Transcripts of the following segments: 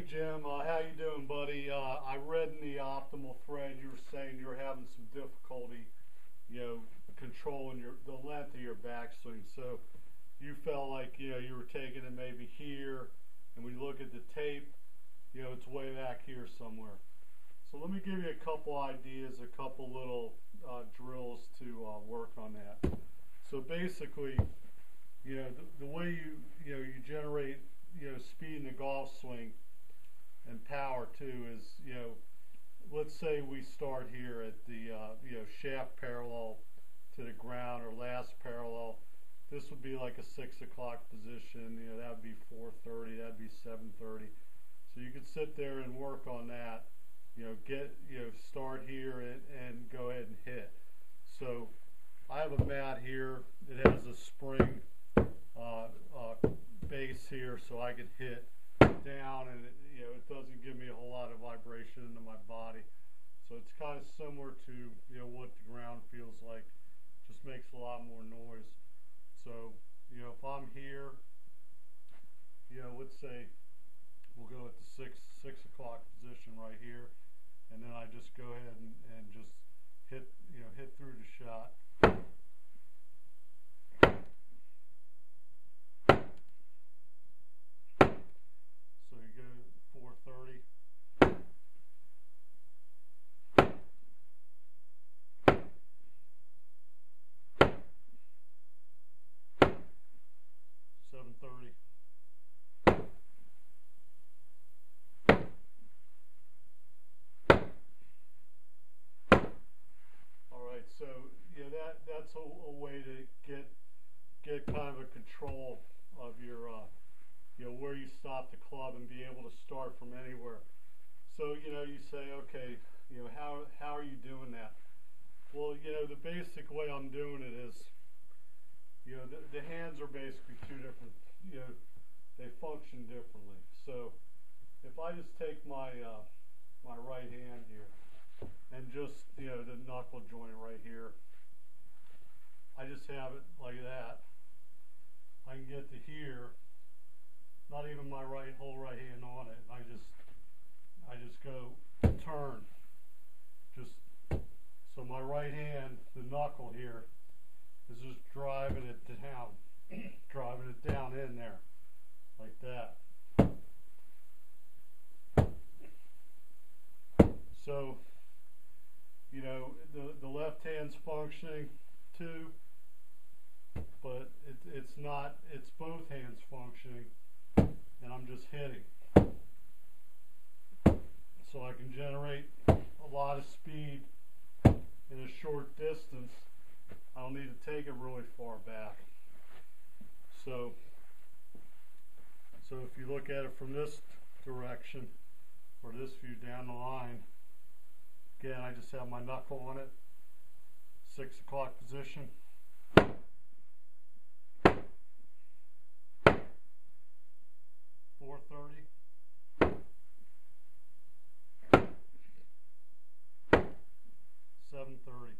Hey Jim, how you doing, buddy? I read in the optimal thread you were saying you were having some difficulty, controlling the length of your backswing. So you felt like you were taking it maybe here, and when you look at the tape, it's way back here somewhere. So let me give you a couple ideas, a couple little drills to work on that. So basically, the way you generate speed in the golf swing and power too is, let's say we start here at the shaft parallel to the ground or last parallel. This would be like a 6 o'clock position. That would be 4:30. That'd be 7:30. So you could sit there and work on that. Start here and go ahead and hit. So I have a mat here. It has a spring base here, so I can hit down, and it doesn't give me a whole lot of vibration into my body. So it's kind of similar to what the ground feels like. Just makes a lot more noise. So if I'm here, let's say we'll go at the six o'clock position right here, and then I just go ahead and just hit through the shot. So you go 4:30. So that's a way to get kind of a control of your where you stop the club and be able to start from anywhere. So you say, okay, how are you doing that? Well, the basic way I'm doing it is the hands are basically two different, they function differently. So if I just take my my right hand here and just the knuckle joint right here, I just have it like that. I can get to here, not even my whole right hand on it. I just go turn, just so my right hand, the knuckle here, is just driving it down, driving it down in there, like that. So the left hand's functioning too, but it's not, it's both hands functioning, and I'm just hitting. So I can generate a lot of speed in a short distance. I don't need to take it really far back. So if you look at it from this direction, or this view down the line, again, I just have my knuckle on it, 6 o'clock position. 4:30. 7:30.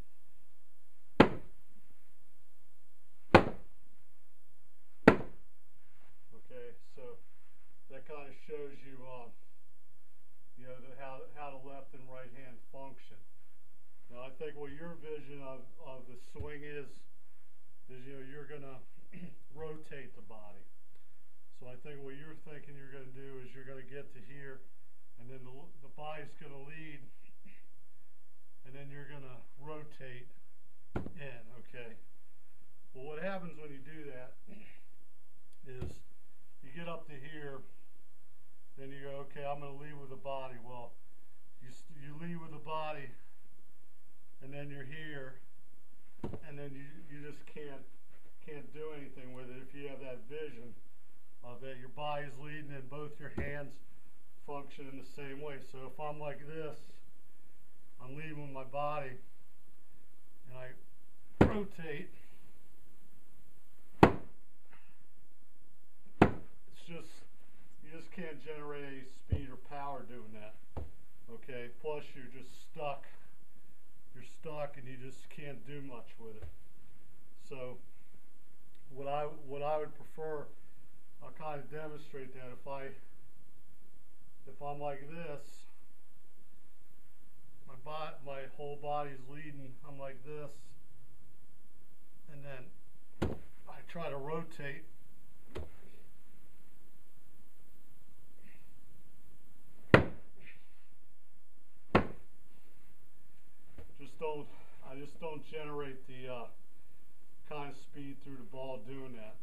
Okay, so that kind of shows you, how the left and right hand function. Now, I think what your vision of the swing is you're going to rotate the body. So I think what you're thinking you're going to do is you're going to get to here, and then the body's going to lead, and then you're going to rotate in, okay? Well, what happens when you do that is you get up to here, then you go, okay, I'm going to lead with the body. Well, you lead with the body, and then you're here, and then you just can't do anything with it if you have that vision of that your body's leading and both your hands function in the same way. So if I'm like this, I'm leading with my body, and I rotate. It's just, you just can't generate any speed or power doing that. Okay, plus you're just stuck. You're stuck and you just can't do much with it. So what I would prefer, I'll kind of demonstrate that if if I'm like this, my whole body's leading, I'm like this, and then I try to rotate. I just don't generate the kind of speed through the ball doing that.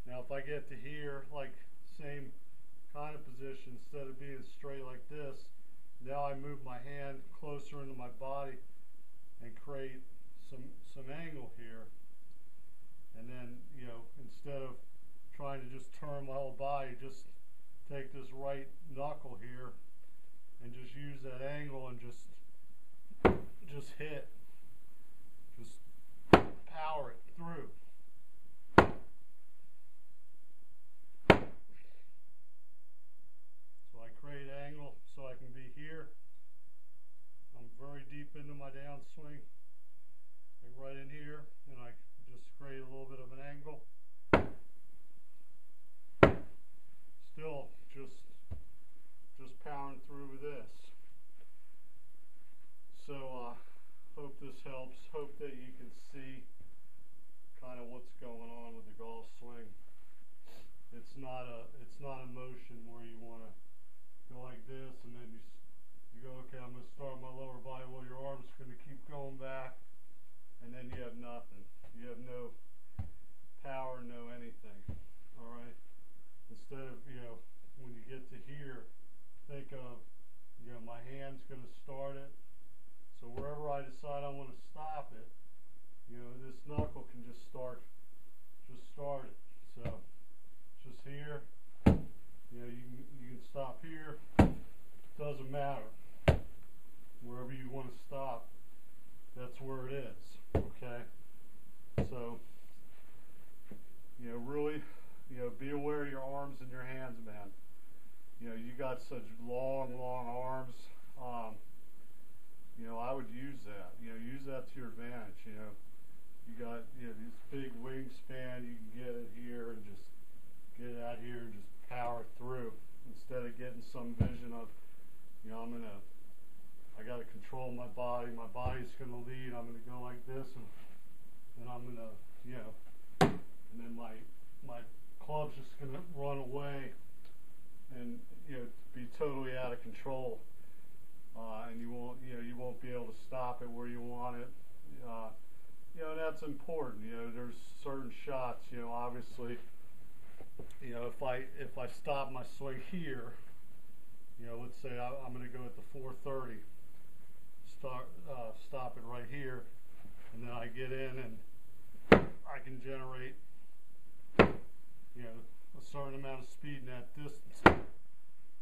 Now if I get to here, like same kind of position, instead of being straight like this, now I move my hand closer into my body and create some angle here. And then, you know, instead of trying to just turn my whole body, just take this right knuckle here and just use that angle and just hit. Just power it through. So I create angle so I can be here. I'm very deep into my downswing. Like right in here, and I just create a little bit of an angle. Still just powering through with this. So hope this helps. Hope that you can see kind of what's going on with the golf swing. It's not a motion where you want to go like this and then you go, okay, I'm going to start my lower body. Well, your arm's going to keep going back, and then you have nothing. You have no power, no anything. All right. Instead of, you know, when you get to here, think of, you know, my hand's going to start it. So wherever I decide I want to stop it, you know, this knuckle can just start it. So just here, you know, you can stop here. Doesn't matter. Wherever you want to stop, that's where it is. Okay. So, you know, really, you know, be aware of your arms and your hands, man. You know, you got such long arms. You know, I would use that. You know, use that to your advantage. You know, you got, you know, this big wingspan. You can get it here and just get it out here and just power through instead of getting some vision of, you know, I got to control my body. My body's going to lead. I'm going to go like this, and I'm going to, you know, and then my club's just going to run away and, you know, be totally out of control. And you won't be able to stop it where you want it. You know, and that's important. You know, there's certain shots. You know, obviously, you know, if I stop my swing here, you know, let's say I'm going to go at the 430. Stop it right here, and then I get in and I can generate, you know, a certain amount of speed in that distance.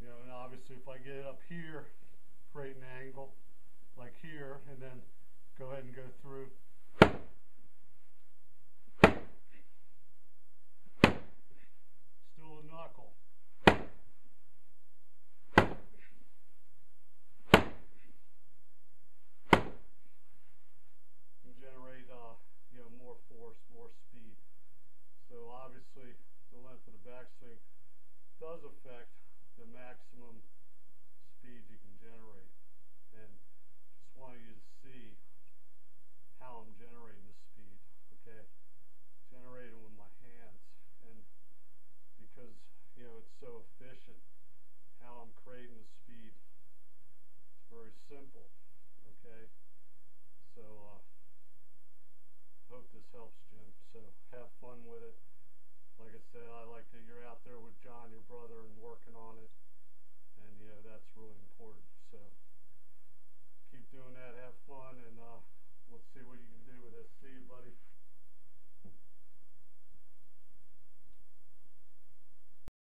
You know, and obviously if I get it up here, create an angle like here, and then go ahead and go through. Still a knuckle. And generate, you know, more force, more speed. So obviously the length of the backswing does affect the maximum speed you can generate. And just want you to see how I'm generating the speed. Okay, generating with my hands, and because, you know, it's so efficient how I'm creating the speed. It's very simple. Okay, so hope this helps, Jim. So have fun with it. Like I said, I like that you're